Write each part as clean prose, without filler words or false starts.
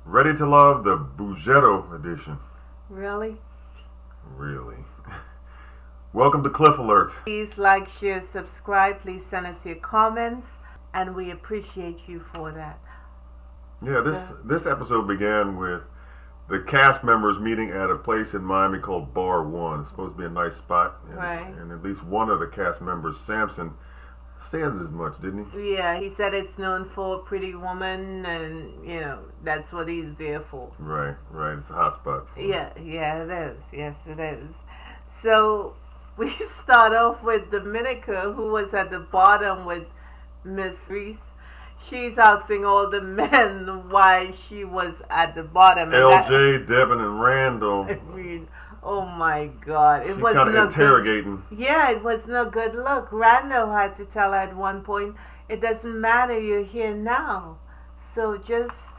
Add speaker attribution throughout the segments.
Speaker 1: Ready to Love, the Boughetto edition.
Speaker 2: Really?
Speaker 1: Really. Welcome to Cliff Alerts.
Speaker 2: Please like, share, subscribe. Please send us your comments, and we appreciate you for that.
Speaker 1: Yeah, this episode began with the cast members meeting at a place in Miami called Bar One. It's supposed to be a nice spot.
Speaker 2: Right.
Speaker 1: And at least one of the cast members, Samson, says as much, didn't he?
Speaker 2: Yeah, he said it's known for Pretty Woman, and that's what he's there for.
Speaker 1: Right. It's a hot spot.
Speaker 2: Yeah, it is. Yes, it is. So we start off with Dominica, who was at the bottom with Miss Reese. She's asking all the men why she was at the bottom.
Speaker 1: LJ, Devin, and Randall.
Speaker 2: I mean, oh my God.
Speaker 1: She kind of interrogating.
Speaker 2: Yeah, it was no good look. Randall had to tell her at one point, it doesn't matter, you're here now. So just,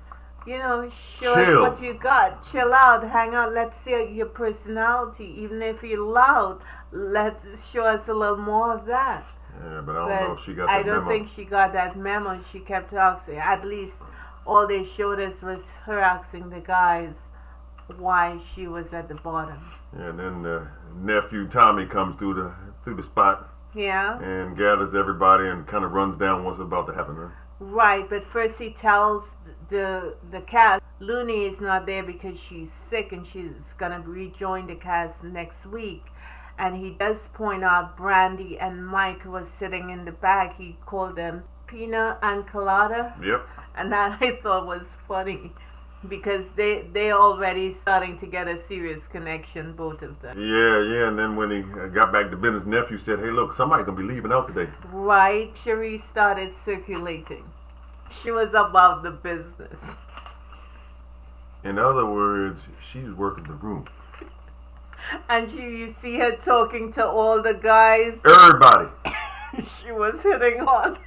Speaker 2: show us what you got. Chill out, hang out, let's see your personality. Even if you're loud, let's show us a little more of that.
Speaker 1: Yeah, but I don't know if she got that memo.
Speaker 2: I don't think she got that memo. She kept asking. At least all they showed us was her asking the guys why she was at the bottom.
Speaker 1: Yeah, and then nephew Tommy comes through the spot.
Speaker 2: Yeah.
Speaker 1: And gathers everybody and kind of runs down what's about to happen.
Speaker 2: Right, but first he tells the cast Looney is not there because she's sick and she's gonna rejoin the cast next week. And he does point out Brandy and Mike was sitting in the back. He called them Pina and Colada.
Speaker 1: Yep.
Speaker 2: And that I thought was funny because they already starting to get a serious connection, both of them.
Speaker 1: Yeah. And then when he got back to business, nephew said, hey, look, somebody's going to be leaving out today.
Speaker 2: Right. Cherie started circulating. She was about the business.
Speaker 1: In other words, she's working the room.
Speaker 2: And you see her talking to all the guys.
Speaker 1: Everybody.
Speaker 2: She was hitting on.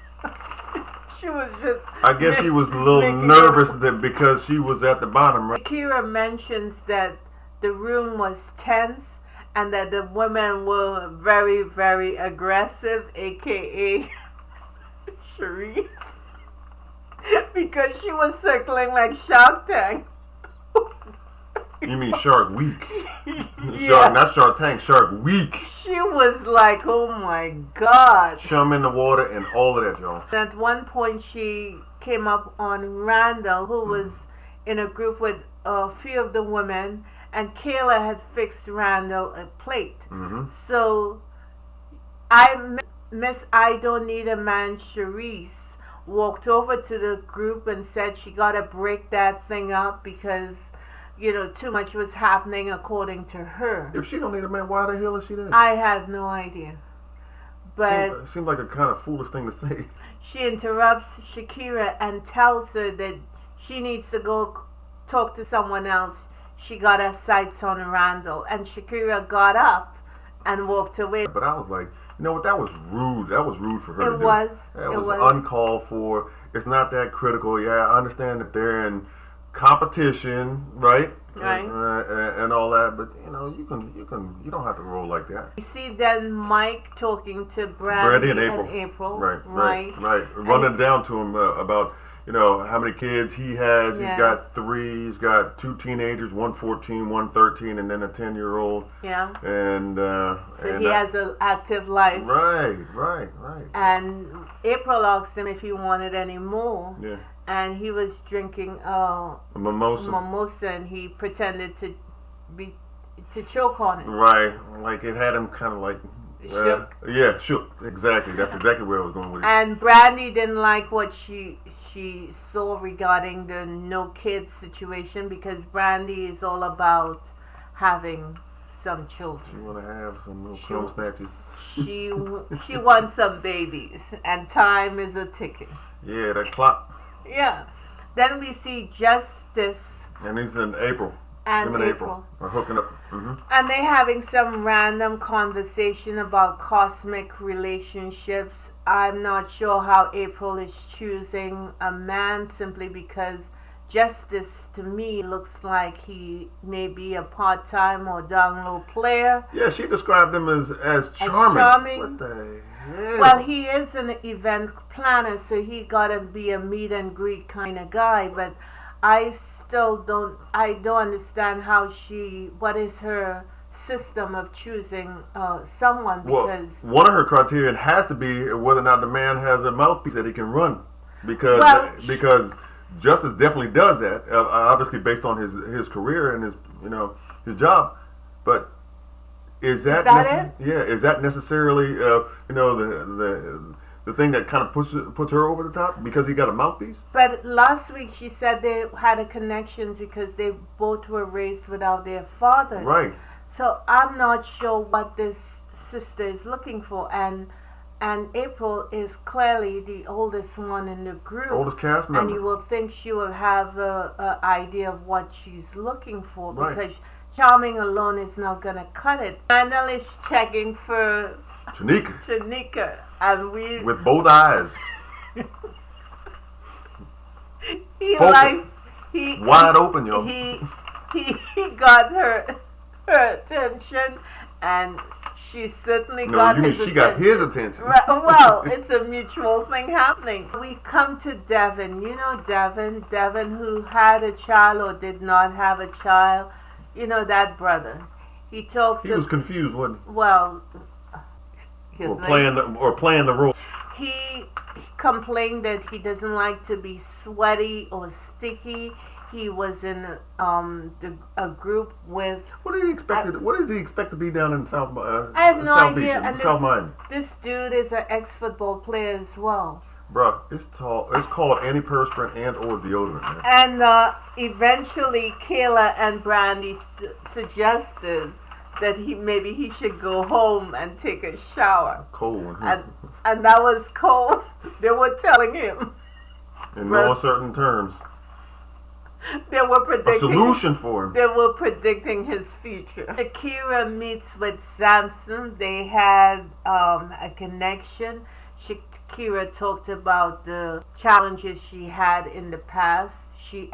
Speaker 2: She was just.
Speaker 1: I guess she was a little nervous because she was at the bottom, right?
Speaker 2: Kira mentions that the room was tense and that the women were very, very aggressive, aka Cherise, because she was circling like Shark Tank.
Speaker 1: You mean Shark Week?
Speaker 2: Yeah.
Speaker 1: Not Shark Tank, Shark Week.
Speaker 2: She was like, oh my God.
Speaker 1: Chum in the water and all of that, y'all.
Speaker 2: At one point, she came up on Randall, who was in a group with a few of the women, and Kayla had fixed Randall a plate.
Speaker 1: Mm-hmm.
Speaker 2: So, Miss I Don't Need a Man, Cherise, walked over to the group and said she got to break that thing up because too much was happening according to her.
Speaker 1: If she don't need a man, why the hell is she there?
Speaker 2: I have no idea. But
Speaker 1: seemed like a kind of foolish thing to say.
Speaker 2: She interrupts Shakira and tells her that she needs to go talk to someone else. She got her sights on Randall. And Shakira got up and walked away.
Speaker 1: But I was like, you know what, that was rude. That was rude for her to do. It was uncalled for. It's not that critical. Yeah, I understand that they're in competition, right?
Speaker 2: Right.
Speaker 1: And all that, but you don't have to roll like that.
Speaker 2: You see then Mike talking to Brandy and April.
Speaker 1: Right. Running down to him about how many kids he has.
Speaker 2: Yeah.
Speaker 1: He's got 3. He's got 2 teenagers, one 14, one 13, and then a 10-year-old.
Speaker 2: Yeah.
Speaker 1: And
Speaker 2: so he has an active life.
Speaker 1: Right.
Speaker 2: And April asked him if he wanted any more.
Speaker 1: Yeah.
Speaker 2: And he was drinking a mimosa, and he pretended to choke on it.
Speaker 1: Right, like it had him kind of like
Speaker 2: shook.
Speaker 1: Yeah, shook. Exactly. That's exactly where I was going with it.
Speaker 2: And Brandy didn't like what she saw regarding the no kids situation because Brandy is all about having some children.
Speaker 1: She want to have some little crumb snatches.
Speaker 2: She wants some babies, and time is a ticking.
Speaker 1: Yeah, that clock.
Speaker 2: Yeah. Then we see Justice.
Speaker 1: And he's in April.
Speaker 2: And April
Speaker 1: are hooking up. Mm-hmm.
Speaker 2: And they having some random conversation about cosmic relationships. I'm not sure how April is choosing a man simply because Justice to me looks like he may be a part-time or down-low player.
Speaker 1: Yeah, she described him as charming. What the hell?
Speaker 2: Well, he is an event planner, so he gotta be a meet and greet kind of guy. But I don't understand what is her system of choosing someone, because
Speaker 1: one of her criteria has to be whether or not the man has a mouthpiece that he can run, because Justice definitely does that, obviously based on his career and his job. But is that
Speaker 2: it?
Speaker 1: Yeah, is that necessarily the thing that kind of puts her over the top because he got a mouthpiece?
Speaker 2: But last week she said they had a connection because they both were raised without their fathers.
Speaker 1: Right.
Speaker 2: So I'm not sure what this sister is looking for, and April is clearly the oldest one in the group,
Speaker 1: oldest cast member,
Speaker 2: and you will think she will have a idea of what she's looking for,
Speaker 1: right,
Speaker 2: because charming alone is not gonna cut it. Randall is checking for Chanika, and
Speaker 1: with both eyes.
Speaker 2: he
Speaker 1: wide open, yo.
Speaker 2: He got her attention, and she certainly got his attention.
Speaker 1: She got his attention.
Speaker 2: Well, it's a mutual thing happening. We come to Devin. You know Devin who had a child or did not have a child. You know that brother. He was
Speaker 1: confused, wasn't he?
Speaker 2: Well,
Speaker 1: playing the role.
Speaker 2: He complained that he doesn't like to be sweaty or sticky. He was in a group with.
Speaker 1: What did he expect? What does he expect to be down in South?
Speaker 2: I have no
Speaker 1: South
Speaker 2: idea.
Speaker 1: Beach,
Speaker 2: and
Speaker 1: South Miami.
Speaker 2: This dude is an ex-football player as well.
Speaker 1: Bruh, it's called antiperspirant and or deodorant, man.
Speaker 2: And eventually, Kayla and Brandy suggested that he should go home and take a shower.
Speaker 1: Cold.
Speaker 2: And that was cold. They were telling him.
Speaker 1: In no uncertain terms.
Speaker 2: They were predicting
Speaker 1: a solution for him.
Speaker 2: They were predicting his future. Shakira meets with Samson. They had a connection. Shakira talked about the challenges she had in the past. She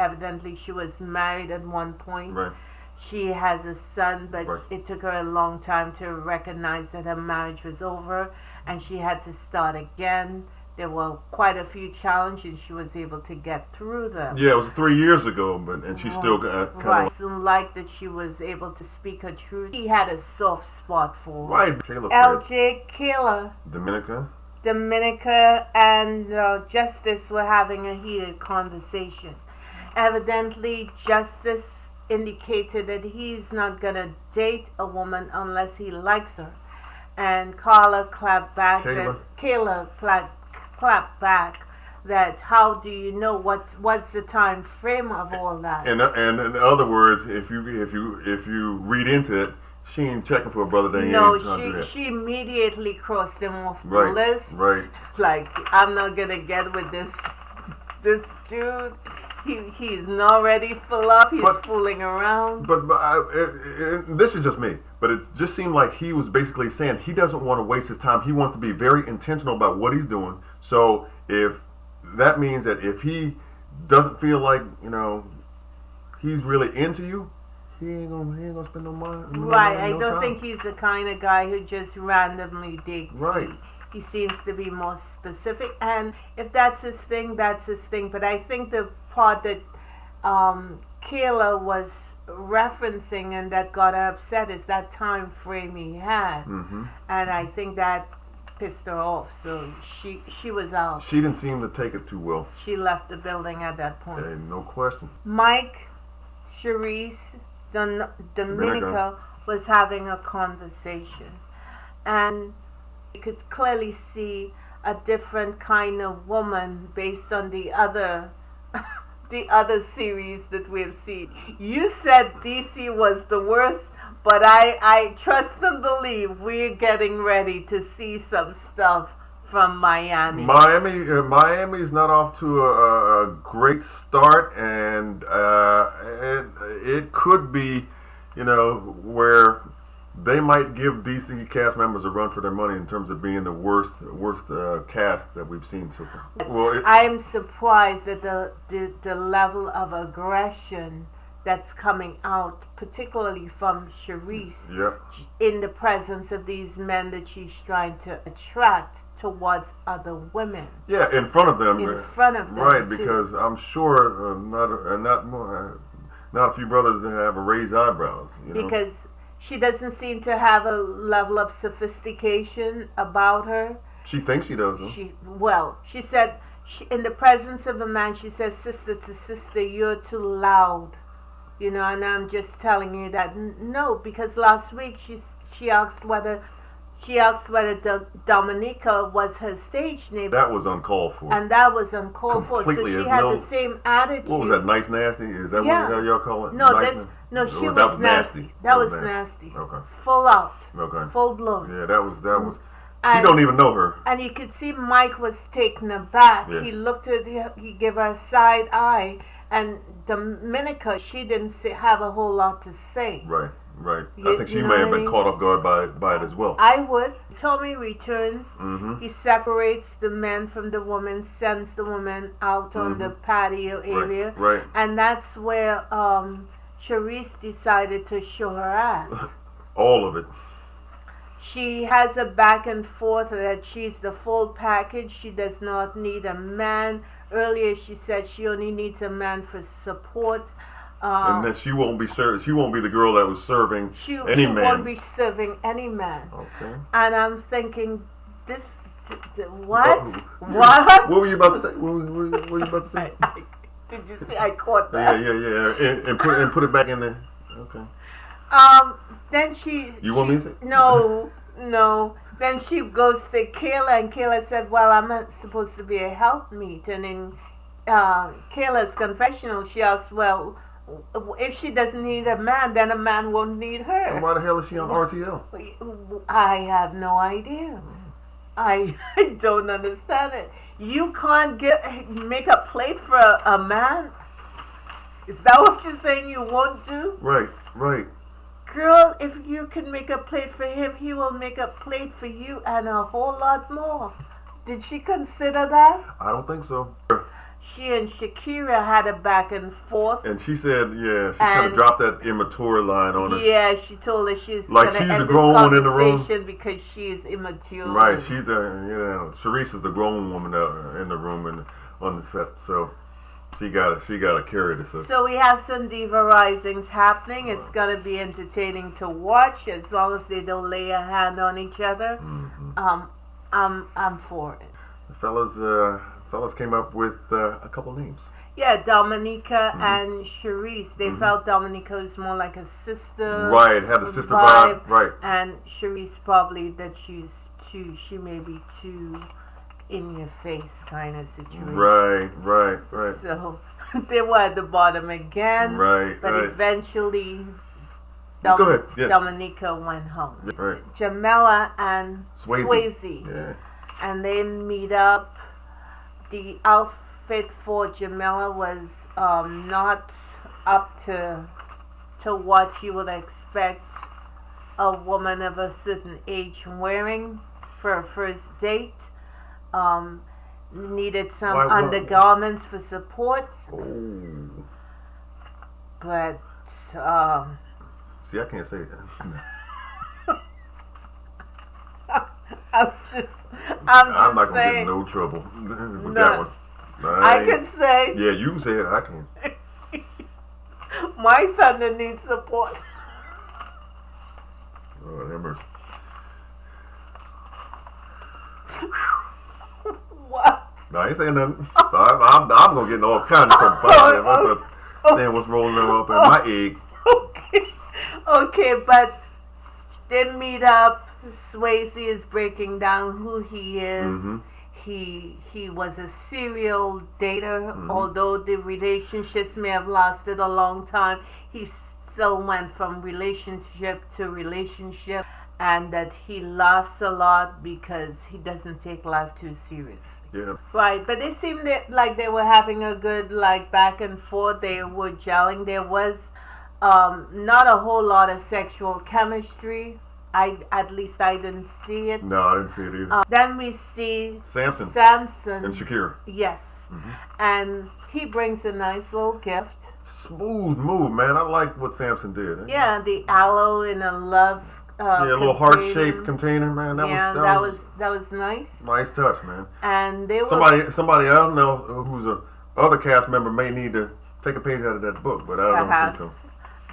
Speaker 2: was married at one point.
Speaker 1: Right.
Speaker 2: She has a son, but
Speaker 1: right,
Speaker 2: it took her a long time to recognize that her marriage was over, and she had to start again. There were quite a few challenges. She was able to get through them.
Speaker 1: Yeah, it was 3 years ago, and she still kind of.
Speaker 2: Right. Like that she was able to speak her truth. He had a soft spot for her.
Speaker 1: Right.
Speaker 2: LJ, Kayla, Dominica, and Justice were having a heated conversation. Evidently, Justice indicated that he's not gonna date a woman unless he likes her, and Carla clapped back. Kayla clapped back that how do you know what's the time frame of all that?
Speaker 1: And in other words, if you read into it, she ain't checking for a brother that ain't do that.
Speaker 2: She immediately crossed him off the list.
Speaker 1: Right.
Speaker 2: Like, I'm not gonna get with this dude. He's not ready for love. He's fooling around.
Speaker 1: But this is just me. But it just seemed like he was basically saying he doesn't want to waste his time. He wants to be very intentional about what he's doing. So if that means that if he doesn't feel like he's really into you, he ain't gonna spend no money.
Speaker 2: Right. I don't think he's the kind of guy who just randomly dates.
Speaker 1: Right.
Speaker 2: He seems to be more specific, and if that's his thing, that's his thing. But I think the part that Kayla was referencing and that got her upset is that time frame he had, and I think that pissed her off. So she was out.
Speaker 1: She didn't seem to take it too well.
Speaker 2: She left the building at that point.
Speaker 1: Hey, no question.
Speaker 2: Mike, Charisse, Dominica was having a conversation, and you could clearly see a different kind of woman based on the other series that we've seen. You said DC was the worst, but I trust and believe we're getting ready to see some stuff from Miami.
Speaker 1: Miami's not off to a great start, and it could be, where they might give DC cast members a run for their money in terms of being the worst cast that we've seen so far. Well,
Speaker 2: I'm surprised at the level of aggression that's coming out, particularly from Sharice,
Speaker 1: Yep.
Speaker 2: in the presence of these men that she's trying to attract towards other women.
Speaker 1: Yeah, in front of them.
Speaker 2: In front of them,
Speaker 1: right?
Speaker 2: too.
Speaker 1: Because I'm sure not a few brothers that have raised eyebrows. You know?
Speaker 2: Because she doesn't seem to have a level of sophistication about her.
Speaker 1: She thinks she does. Huh?
Speaker 2: She said, in the presence of a man, she says, sister to sister, you're too loud. You know, and I'm just telling you that no, because last week she asked whether Dominica was her stage name.
Speaker 1: That was uncalled for.
Speaker 2: And that was uncalled for. So she had the same attitude.
Speaker 1: What was that? Nice nasty? Is that what y'all call it?
Speaker 2: No,
Speaker 1: nice
Speaker 2: she was nasty. That was nasty.
Speaker 1: Okay.
Speaker 2: Full out.
Speaker 1: Okay.
Speaker 2: Full blown.
Speaker 1: Yeah, that was. She don't even know her.
Speaker 2: And you could see Mike was taken aback.
Speaker 1: Yeah.
Speaker 2: He looked at her, he gave her a side eye, and Dominica, she didn't have a whole lot to say.
Speaker 1: Right. I think she may have been caught off guard by it as well.
Speaker 2: I would. Tommy returns.
Speaker 1: Mm-hmm.
Speaker 2: He separates the men from the woman, sends the woman out on the patio area.
Speaker 1: Right.
Speaker 2: And that's where Sharice decided to show her ass.
Speaker 1: All of it.
Speaker 2: She has a back and forth that she's the full package. She does not need a man. Earlier she said she only needs a man for support.
Speaker 1: And then she won't be She won't be the girl that was serving any man.
Speaker 2: She won't be serving any man.
Speaker 1: Okay.
Speaker 2: And I'm thinking, what? What?
Speaker 1: What were you about to say? What were you about to say?
Speaker 2: Did you see? I caught that.
Speaker 1: Yeah. And put it back in there. Okay.
Speaker 2: Then she.
Speaker 1: You want me to say?
Speaker 2: No. Then she goes to Kayla, and Kayla said, "Well, I'm not supposed to be a helpmeet." And in Kayla's confessional, she asks, "Well, if she doesn't need a man, then a man won't need her."
Speaker 1: And why the hell is she on RTL?
Speaker 2: I have no idea. I don't understand it. You can't make a plate for a man? Is that what you're saying you won't do?
Speaker 1: Right.
Speaker 2: Girl, if you can make a plate for him, he will make a plate for you and a whole lot more. Did she consider that?
Speaker 1: I don't think so.
Speaker 2: She and Shakira had a back and forth.
Speaker 1: And she said, she kind of dropped that immature line on her.
Speaker 2: Yeah, she told her she's
Speaker 1: like
Speaker 2: going to end
Speaker 1: the grown
Speaker 2: this
Speaker 1: one in the room
Speaker 2: because she is immature.
Speaker 1: Right, she's Sharice is the grown woman in the room and on the set, so she got to carry this.
Speaker 2: So we have some diva risings happening. It's going to be entertaining to watch as long as they don't lay a hand on each other.
Speaker 1: Mm-hmm.
Speaker 2: I'm for it.
Speaker 1: The fellas came up with a couple names.
Speaker 2: Yeah, Dominica and Sharice. They felt Dominica was more like a sister.
Speaker 1: Right, had the sister vibe. Right.
Speaker 2: And Sharice probably that she may be too in your face kind of situation.
Speaker 1: Right.
Speaker 2: So they were at the bottom again.
Speaker 1: Right.
Speaker 2: But eventually
Speaker 1: Go ahead. Yeah.
Speaker 2: Dominica went home.
Speaker 1: Right.
Speaker 2: Jamela and Swayze.
Speaker 1: Yeah.
Speaker 2: And they meet up. The outfit for Jamela was not up to what you would expect a woman of a certain age wearing for a first date. Needed some undergarments for support.
Speaker 1: Oh.
Speaker 2: But
Speaker 1: see, I can't say that.
Speaker 2: I'm
Speaker 1: not
Speaker 2: just
Speaker 1: gonna
Speaker 2: saying.
Speaker 1: get in no trouble with that one.
Speaker 2: I can say.
Speaker 1: Yeah, you can say it. I can.
Speaker 2: My thunder needs support.
Speaker 1: Oh, that mercy.
Speaker 2: What?
Speaker 1: No, I ain't saying nothing. I'm gonna get in all kinds of trouble after saying what's rolling up in my egg.
Speaker 2: Okay, but they meet up. Swayze is breaking down who he is.
Speaker 1: Mm-hmm.
Speaker 2: He was a serial dater, although the relationships may have lasted a long time. He still went from relationship to relationship, and that he laughs a lot because he doesn't take life too seriously.
Speaker 1: Yeah.
Speaker 2: Right, but it seemed like they were having a good back and forth. They were gelling. There was not a whole lot of sexual chemistry at least I didn't see it.
Speaker 1: No, I didn't see it either.
Speaker 2: Then we see
Speaker 1: Samson
Speaker 2: Samson
Speaker 1: and Shakira.
Speaker 2: Yes,
Speaker 1: Mm-hmm.
Speaker 2: and he brings a nice little gift.
Speaker 1: Smooth move, man. I like what Samson did.
Speaker 2: Yeah, the aloe in a love.
Speaker 1: Yeah, a little heart-shaped container, man. That
Speaker 2: was nice.
Speaker 1: Nice touch, man.
Speaker 2: And they were
Speaker 1: somebody I don't know who's a other cast member may need to take a page out of that book, but I don't think so.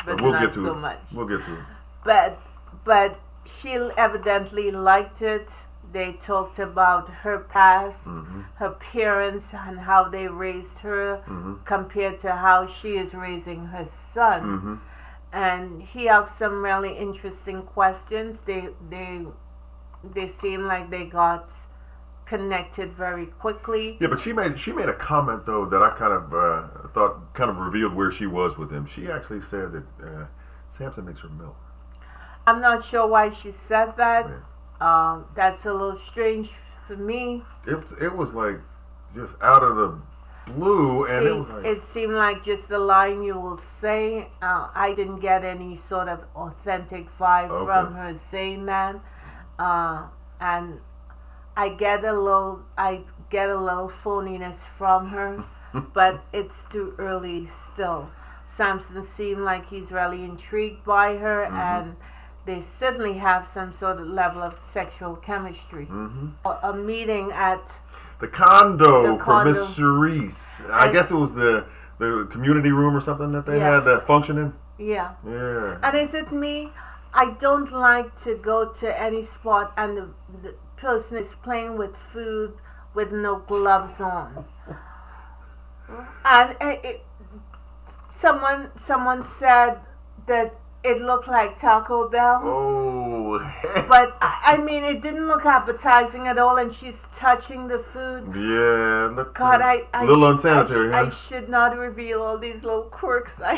Speaker 2: But
Speaker 1: we'll
Speaker 2: not
Speaker 1: get to
Speaker 2: so
Speaker 1: it.
Speaker 2: much.
Speaker 1: We'll get to it.
Speaker 2: But she evidently liked it. They talked about her past,
Speaker 1: Mm-hmm.
Speaker 2: her parents, and how they raised her
Speaker 1: Mm-hmm.
Speaker 2: compared to how she is raising her son.
Speaker 1: Mm-hmm.
Speaker 2: And he asked some really interesting questions. They seem like they got connected very quickly.
Speaker 1: Yeah, but she made a comment though that I kind of thought kind of revealed where she was with him. She actually said that Samson makes her milk.
Speaker 2: I'm not sure why she said that.
Speaker 1: Yeah.
Speaker 2: That's a little strange for me.
Speaker 1: It was like just out of the blue, and it was like
Speaker 2: it seemed like just a line you will say. I didn't get any sort of authentic vibe from her saying that, and I get a little phoniness from her, but it's too early still. Samson seemed like he's really intrigued by her,
Speaker 1: Mm-hmm.
Speaker 2: and they certainly have some sort of level of sexual chemistry.
Speaker 1: Mm-hmm.
Speaker 2: A meeting at
Speaker 1: the condo
Speaker 2: The
Speaker 1: for
Speaker 2: condo.
Speaker 1: Miss Cerise. I guess it was the community room or something that they had that functioning.
Speaker 2: Yeah.
Speaker 1: Yeah.
Speaker 2: And is it me? I don't like to go to any spot and the person is playing with food with no gloves on. And someone said that it looked like Taco Bell.
Speaker 1: Oh.
Speaker 2: But I mean, it didn't look appetizing at all, and she's touching the food.
Speaker 1: Yeah, look.
Speaker 2: God,
Speaker 1: a little unsanitary,
Speaker 2: I
Speaker 1: huh?
Speaker 2: should not reveal all these little quirks I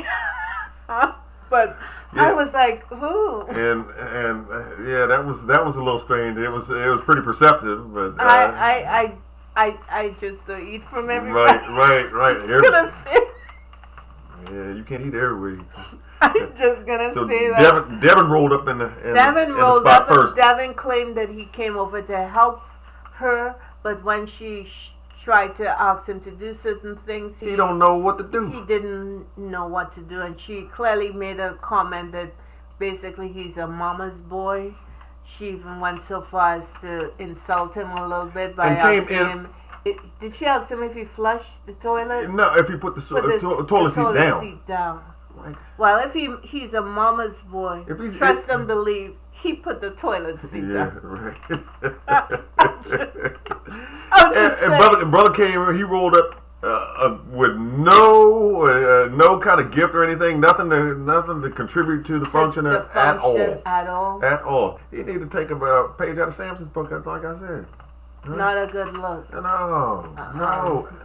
Speaker 2: have. But
Speaker 1: Yeah.
Speaker 2: I was like, ooh.
Speaker 1: And yeah, that was a little strange. It was pretty perceptive, but
Speaker 2: I just don't eat from everybody.
Speaker 1: right.
Speaker 2: I'm gonna say.
Speaker 1: Yeah, you can't eat everywhere.
Speaker 2: I'm just gonna
Speaker 1: So
Speaker 2: say that.
Speaker 1: Devin rolled up in the
Speaker 2: Rolled
Speaker 1: spot
Speaker 2: up,
Speaker 1: first.
Speaker 2: and Devin claimed that he came over to help her, but when she tried to ask him to do certain things,
Speaker 1: He don't know what to do.
Speaker 2: he didn't know what to do, and she clearly made a comment that basically he's a mama's boy. She even went so far as to insult him a little bit by asking him. Did she ask him if he flushed the toilet?
Speaker 1: No, if you put the toilet seat down. Like,
Speaker 2: well, if he's a mama's boy, trust and believe, he put the toilet seat down.
Speaker 1: Right.
Speaker 2: And
Speaker 1: brother came. He rolled up with no kind of gift or anything. Nothing to contribute to the function at all. At all. He need to take a page out of Samson's book. Like I said.
Speaker 2: Not a good look.
Speaker 1: No,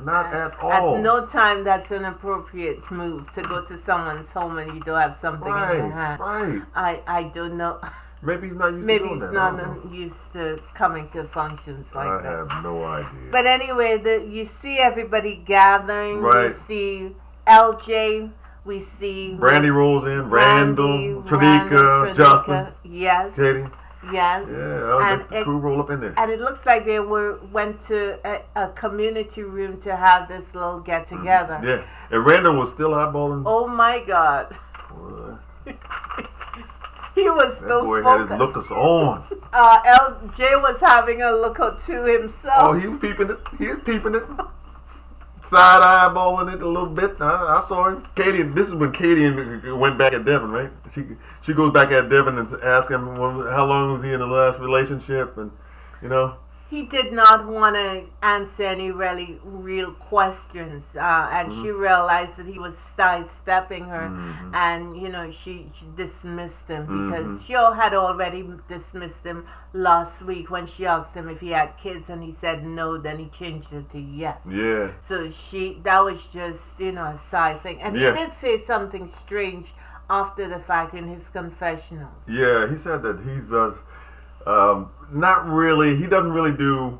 Speaker 1: not at all.
Speaker 2: At no time that's an appropriate move to go to someone's home and you don't have something in your hand.
Speaker 1: Right.
Speaker 2: I don't know.
Speaker 1: Maybe he's not used to
Speaker 2: Maybe
Speaker 1: doing
Speaker 2: he's
Speaker 1: that.
Speaker 2: not used to coming to functions like that.
Speaker 1: I have no idea.
Speaker 2: But anyway, you see everybody gathering.
Speaker 1: Right.
Speaker 2: We see LJ. We see
Speaker 1: Brandy rolls in. Randall, Tranika, Justin.
Speaker 2: Yes.
Speaker 1: Katie.
Speaker 2: Yes.
Speaker 1: Yeah, the crew roll up in there.
Speaker 2: And it looks like they went to a community room to have this little get together.
Speaker 1: Yeah. And Randall was still eyeballing.
Speaker 2: Oh my God. He was still
Speaker 1: that boy
Speaker 2: focused.
Speaker 1: had his lookers on.
Speaker 2: LJ was having a look or two himself.
Speaker 1: Oh, he was peeping it. Side eyeballing it a little bit. I saw him. Katie, this is when Katie went back at Devin, right? She goes back at Devin and asks him how long was he in the last relationship, and
Speaker 2: he did not want to answer any really real questions, and she realized that he was sidestepping her, and she dismissed him because she had already dismissed him last week when she asked him if he had kids, and he said no. Then he changed it to yes.
Speaker 1: Yeah.
Speaker 2: So that was just a side thing, and he did say something strange after the fact in his confessionals.
Speaker 1: Yeah, he said that he doesn't really do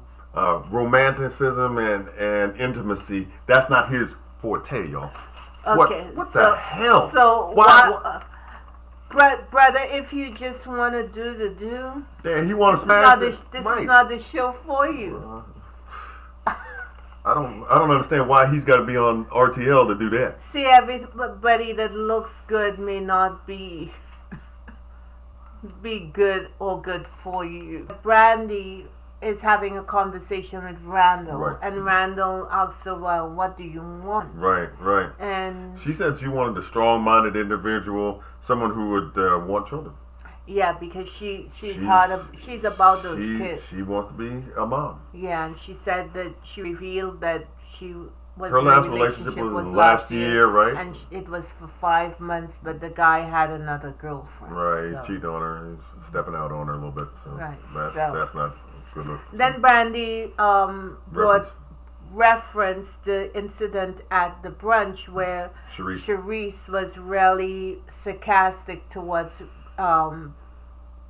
Speaker 1: romanticism and intimacy. That's not his forte, y'all.
Speaker 2: Okay.
Speaker 1: What the hell?
Speaker 2: So brother, if you just want to do the do,
Speaker 1: Yeah, he want to
Speaker 2: this is not
Speaker 1: smash
Speaker 2: the,
Speaker 1: it.
Speaker 2: this
Speaker 1: Right.
Speaker 2: is not the show for you.
Speaker 1: I don't understand why he's got to be on RTL to do that.
Speaker 2: See, everybody that looks good may not be good or good for you. Brandy is having a conversation with Randall,
Speaker 1: Right.
Speaker 2: and Randall asks her, "Well, what do you want?"
Speaker 1: Right, right.
Speaker 2: And
Speaker 1: She said she wanted a strong-minded individual, someone who would want children.
Speaker 2: yeah, because she's about those kids.
Speaker 1: She wants to be a mom.
Speaker 2: Yeah, and she said that she revealed that she was
Speaker 1: Her
Speaker 2: in a
Speaker 1: last relationship was last year, right?
Speaker 2: And it was for 5 months, but the guy had another girlfriend.
Speaker 1: Right,
Speaker 2: so.
Speaker 1: he's cheating on her. He's stepping out on her a little bit. So
Speaker 2: Right,
Speaker 1: that's not good look.
Speaker 2: Then Brandy referenced the incident at the brunch where Sharice was really sarcastic towards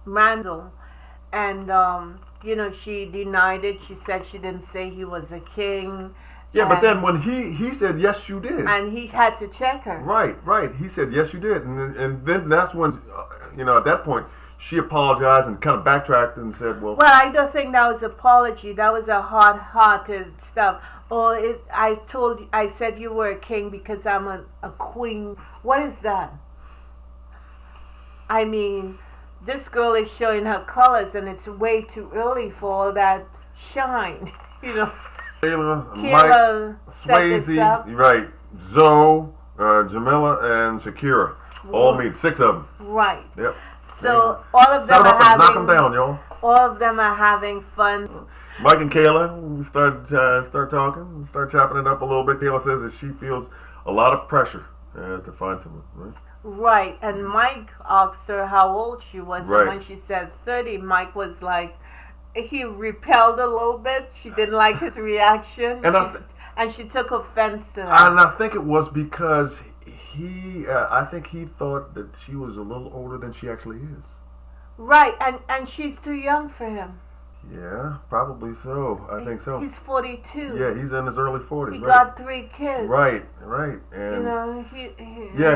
Speaker 2: Randall, and she denied it. She said she didn't say he was a king.
Speaker 1: Yeah, but then when he said yes, you did,
Speaker 2: and he had to check her.
Speaker 1: Right. He said yes, you did, and then that's when at that point she apologized and kind of backtracked and said, well,
Speaker 2: I don't think that was apology. That was a hard-hearted stuff. Or I said you were a king because I'm a queen. What is that? I mean, this girl is showing her colors, and it's way too early for all that shine.
Speaker 1: Kayla, Mike,
Speaker 2: Swayze,
Speaker 1: right, Zoe, Jamila, and Shakira, all meet 6 of them.
Speaker 2: Right.
Speaker 1: Yep.
Speaker 2: So all of them are having.
Speaker 1: Knock them down, y'all.
Speaker 2: All of them are having fun.
Speaker 1: Mike and Kayla start talking, start chopping it up a little bit. Kayla says that she feels a lot of pressure to find someone, right?
Speaker 2: Right, and Mike asked her how old she was,
Speaker 1: right.
Speaker 2: And when she said 30, Mike was like, he repelled a little bit. She didn't like his reaction, and she took offense to that.
Speaker 1: And I think it was because I think he thought that she was a little older than she actually is.
Speaker 2: Right, and she's too young for him.
Speaker 1: Yeah, probably so. I think so.
Speaker 2: He's 42.
Speaker 1: Yeah, he's in his early 40s.
Speaker 2: He got 3 kids.
Speaker 1: Right. And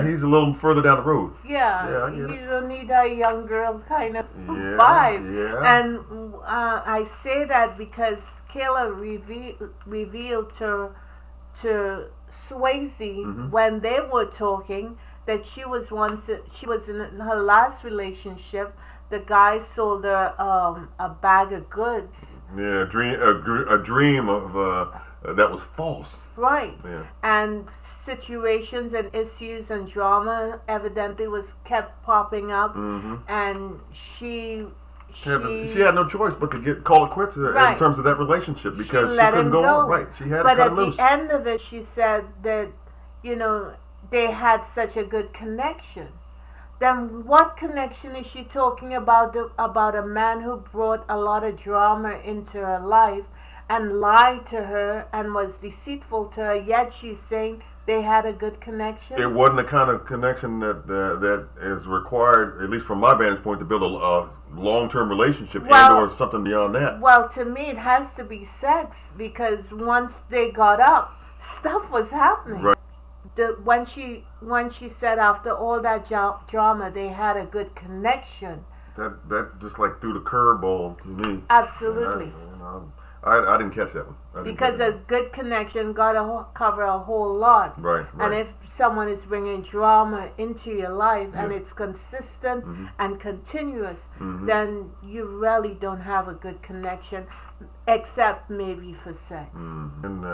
Speaker 1: he's a little further down the road.
Speaker 2: Yeah, you don't need a young girl kind of vibe.
Speaker 1: Yeah.
Speaker 2: And I say that because Kayla revealed to Swayze when they were talking that she was in her last relationship. The guy sold her a bag of goods.
Speaker 1: Yeah, a dream of that was false.
Speaker 2: Right.
Speaker 1: Yeah.
Speaker 2: And situations and issues and drama evidently was kept popping up, and she
Speaker 1: had no choice but to call it quits in terms of that relationship because she couldn't go on. Right. She had to cut him loose.
Speaker 2: But at the end of it, she said that they had such a good connection. Then what connection is she talking about a man who brought a lot of drama into her life and lied to her and was deceitful to her, yet she's saying they had a good connection?
Speaker 1: It wasn't the kind of connection that is required, at least from my vantage point, to build a long-term relationship or something beyond that.
Speaker 2: Well, to me, it has to be sex because once they got up, stuff was happening.
Speaker 1: Right.
Speaker 2: When she said after all that drama they had a good connection,
Speaker 1: that just like threw the curveball to me.
Speaker 2: Absolutely.
Speaker 1: I didn't catch that one.
Speaker 2: Because a good connection got to cover a whole lot.
Speaker 1: Right.
Speaker 2: And if someone is bringing drama into your life and it's consistent and continuous, then you really don't have a good connection, except maybe for sex.
Speaker 1: And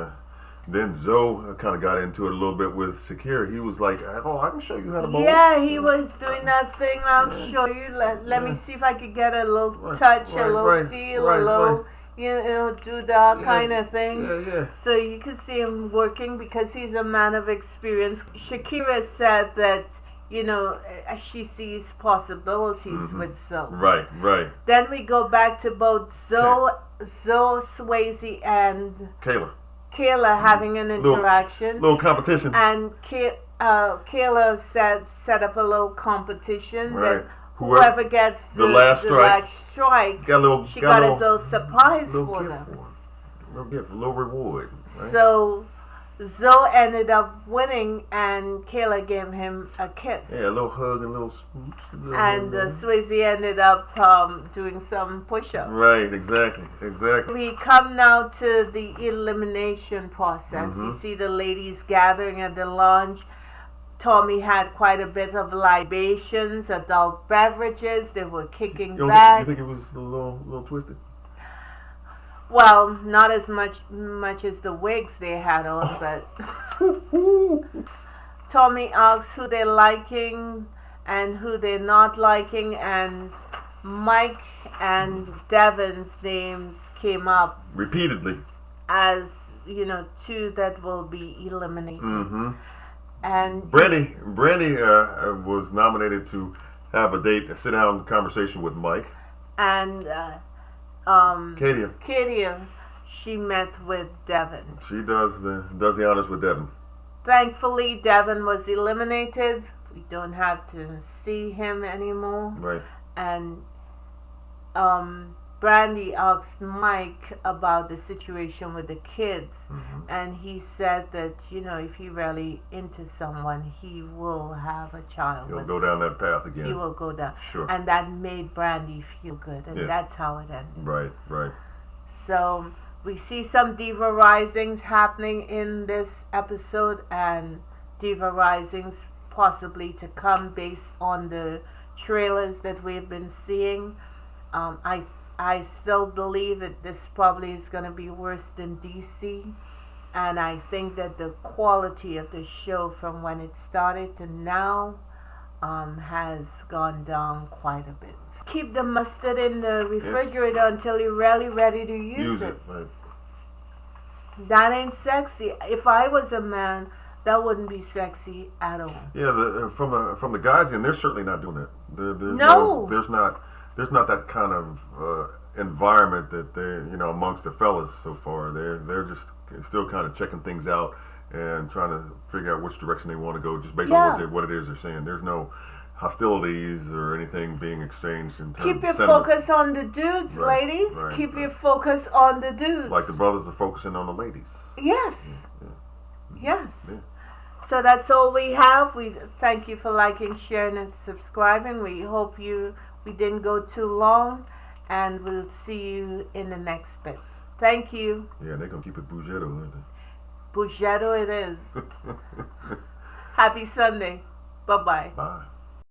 Speaker 1: then Zoe kind of got into it a little bit with Shakira. He was like, "Oh, I can show you how to bowl."
Speaker 2: Yeah, he was doing that thing. I'll show you. Let me see if I could get a little touch, a little feel, a little, do that kind of thing.
Speaker 1: Yeah.
Speaker 2: So you could see him working because he's a man of experience. Shakira said that, she sees possibilities with Zoe.
Speaker 1: Right.
Speaker 2: Then we go back to both Zoe, Swayze, and Kayla having an interaction.
Speaker 1: Little competition.
Speaker 2: And Kayla set up a little competition that
Speaker 1: whoever
Speaker 2: gets
Speaker 1: the last strike,
Speaker 2: she got a little surprise for them.
Speaker 1: A little gift, a little reward. Right?
Speaker 2: So Zoe ended up winning, and Kayla gave him a kiss.
Speaker 1: Yeah, a little hug and a little smooch.
Speaker 2: And Swayze ended up doing some push-ups.
Speaker 1: Right, exactly.
Speaker 2: We come now to the elimination process. You see the ladies gathering at the lounge. Tommy had quite a bit of libations, adult beverages. They were kicking back.
Speaker 1: You think it was a little twisted?
Speaker 2: Well, not as much as the wigs they had on, but Tommy asks who they're liking and who they're not liking, and Mike and Devin's names came up
Speaker 1: repeatedly
Speaker 2: as two that will be eliminated. And
Speaker 1: Brandy was nominated to have a sit-down conversation with Mike.
Speaker 2: And Katia, she met with Devin.
Speaker 1: She does the honors with Devin.
Speaker 2: Thankfully, Devin was eliminated. We don't have to see him anymore.
Speaker 1: Right.
Speaker 2: And Brandy asked Mike about the situation with the kids, and he said that if he really into someone, he will have a child.
Speaker 1: He'll go down that path again.
Speaker 2: He will go down.
Speaker 1: Sure.
Speaker 2: And that made Brandy feel good, and that's how it ended.
Speaker 1: Right.
Speaker 2: So we see some Diva Risings happening in this episode, and Diva Risings possibly to come based on the trailers that we've been seeing. I still believe that this probably is going to be worse than DC, and I think that the quality of the show from when it started to now has gone down quite a bit. Keep the mustard in the refrigerator until you're really ready to use it.
Speaker 1: Right.
Speaker 2: That ain't sexy. If I was a man, that wouldn't be sexy at all.
Speaker 1: Yeah, from the guys, and they're certainly not doing that. There's not that kind of environment that they amongst the fellas so far. They're just still kind of checking things out and trying to figure out which direction they want to go, just based on what it is they're saying. There's no hostilities or anything being exchanged in terms
Speaker 2: Keep your focus on the dudes, ladies. Keep your focus on the dudes.
Speaker 1: Like the brothers are focusing on the ladies.
Speaker 2: Yes. Yes.
Speaker 1: Yeah.
Speaker 2: So that's all we have. We thank you for liking, sharing, and subscribing. We hope we didn't go too long, and we'll see you in the next bit. Thank you.
Speaker 1: Yeah, they're going to keep it Boughetto, aren't they?
Speaker 2: Boughetto it is. Happy Sunday. Bye-bye.
Speaker 1: Bye.